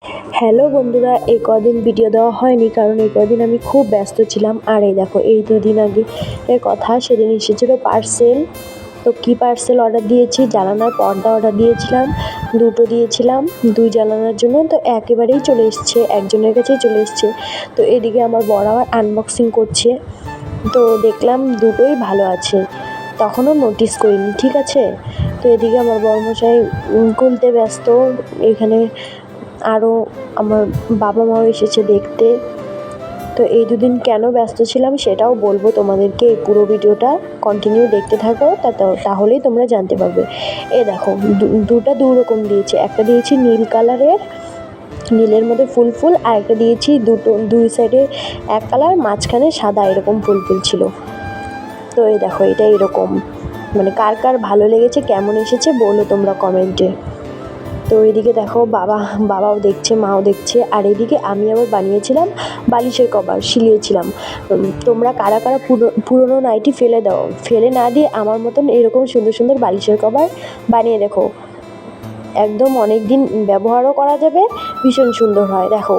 Hello বন্ধুরা, এই কদিন ভিডিও দেওয়া হয়নি কারণ এই কদিন আমি খুব ব্যস্ত ছিলাম। আর এই দেখো, এই দুদিন আগে এর কথা, সেদিন এসেছিলো পার্সেল। তো কী পার্সেল অর্ডার দিয়েছি, জানালার পর্দা অর্ডার দিয়েছিলাম, দুটো দিয়েছিলাম, দুই জানালার জন্য। তো একেবারেই চলে এসছে, একজনের কাছেই চলে এসছে। তো এদিকে আমার বড় আবার আনবক্সিং করছে। তো দেখলাম দুটোই ভালো আছে, তখনও নোটিস করিনি, ঠিক আছে। তো এদিকে আমার বড়মশাই খুলতে ব্যস্ত। এখানে আরও আমার বাবা মাও এসেছে দেখতে। তো এই দুদিন কেন ব্যস্ত ছিলাম সেটাও বলবো তোমাদেরকে, এই পুরো ভিডিওটা কন্টিনিউ দেখতে থাকো, তাহলেই তোমরা জানতে পারবে। এ দেখো, দুটো রকম দিয়েছে। একটা দিয়েছি নীল কালারের, নীলের মধ্যে ফুল ফুল, আর একটা দিয়েছি দুই সাইডে এক কালার, মাঝখানে সাদা, এরকম ফুল ফুল ছিল। তো এই দেখো, এটা এরকম, মানে কার কার ভালো লেগেছে, কেমন এসেছে বলো তোমরা কমেন্টে। তো এদিকে দেখো, বাবাও দেখছে, মাও দেখছে। আর এদিকে আমি আবার বানিয়েছিলাম বালিশের কভার, সিলিয়েছিলাম। তোমরা কারা কারা পুরনো নাইটি ফেলে না দিয়ে আমার মতন এরকম সুন্দর সুন্দর বালিশের কভার বানিয়ে দেখো, একদম অনেক দিন ব্যবহারও করা যাবে, ভীষণ সুন্দর হয়। দেখো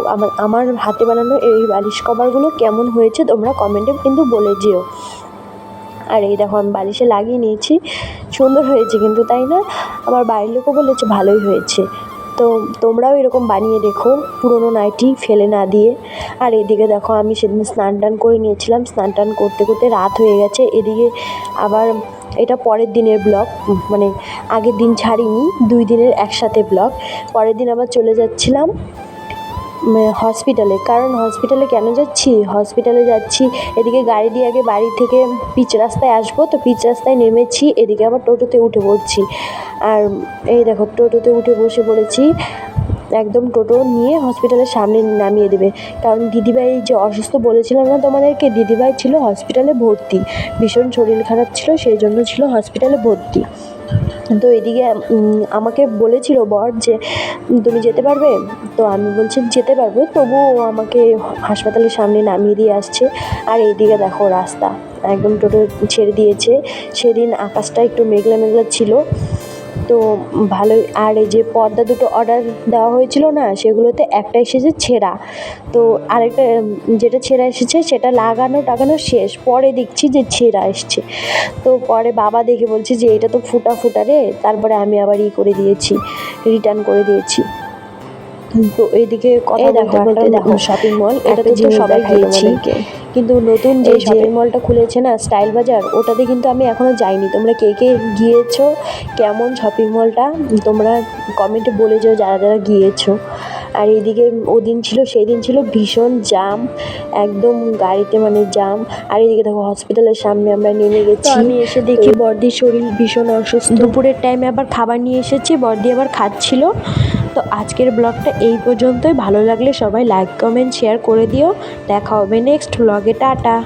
আমার হাতে বানানো এই বালিশ কভারগুলো কেমন হয়েছে তোমরা কমেন্টে কিন্তু বলে যেও। আর এই দেখো, আমি বালিশে লাগিয়ে নিয়েছি, সুন্দর হয়েছে কিন্তু, তাই না? আমার বাড়ির লোকও বলেছে ভালোই হয়েছে। তো তোমরাও এরকম বানিয়ে দেখো, পুরনো নাইটি ফেলে না দিয়ে। আর এদিকে দেখো, আমি সেদিন স্নান টান করে নিয়েছিলাম, স্নান টান করতে করতে রাত হয়ে গেছে। এদিকে আবার এটা পরের দিনের ব্লগ, মানে আগের দিন ছাড়িনি, 2 দিনের একসাথে ব্লগ। পরের দিন আবার চলে যাচ্ছিলাম হসপিটালে। কারণ হসপিটালে কেন যাচ্ছি, হসপিটালে যাচ্ছি, এদিকে গাড়ি দিয়ে আগে বাড়ি থেকে পিচ রাস্তায় আসবো, তো পিচ রাস্তায় নেমেছি, এদিকে আবার টোটোতে উঠে পড়ছি। আর এই দেখো, টোটোতে উঠে বসে পড়েছি, একদম টোটো নিয়ে হসপিটালের সামনে নামিয়ে দেবে। কারণ দিদিভাই যে অসুস্থ বলেছিলাম না তোমাদেরকে, দিদিভাই ছিল হসপিটালে ভর্তি, ভীষণ শরীর খারাপ ছিল, সেই জন্য ছিল হসপিটালে ভর্তি। তো এদিকে আমাকে বলেছিল বর যে তুমি যেতে পারবে, তো আমি বলছি যেতে পারবো, তবুও ও আমাকে হাসপাতালের সামনে নামিয়ে দিয়ে আসছে। আর এইদিকে দেখো, রাস্তা একদম টোটো ছেড়ে দিয়েছে। সেদিন আকাশটা একটু মেঘলা মেঘলা ছিল, তো ভালোই। আর এই যে পর্দা দুটো অর্ডার দেওয়া হয়েছিল না, সেগুলোতে একটা এসেছে ছেঁড়া, তো আরেকটা যেটা ছেঁড়া এসেছে সেটা টাগানো শেষ, পরে দেখছি যে ছেঁড়া এসছে। তো পরে বাবা দেখে বলছে যে এটা তো ফুটা রে, তারপরে আমি আবার করে দিয়েছি, রিটার্ন করে দিয়েছি। তো এইদিকে কথা বলতে দেখো, শপিং মল, এটা তো সবাই গিয়েছি, কিন্তু নতুন যে শপিং মলটা খুলেছে না স্টাইল বাজার, ওটাতে কিন্তু আমি এখনও যাইনি। তোমরা কে কে গিয়েছো, কেমন শপিং মলটা তোমরা কমেন্টে বলে যাও যারা যারা গিয়েছো। আর এইদিকে সেই দিন ছিল ভীষণ জাম, একদম গাড়িতে মানে জাম। আর এদিকে দেখো, হসপিটালের সামনে আমরা নেমে গেছি। আমি এসে দেখি বর্দির শরীর ভীষণ অসুস্থ। দুপুরের টাইমে আবার খাবার নিয়ে এসেছি, বর্দি আবার খাচ্ছিল। তো আজকের ব্লগটা এই পর্যন্তই। ভালো লাগলে সবাই লাইক কমেন্ট শেয়ার করে দিও। দেখা হবে নেক্সট ব্লগে, টাটা।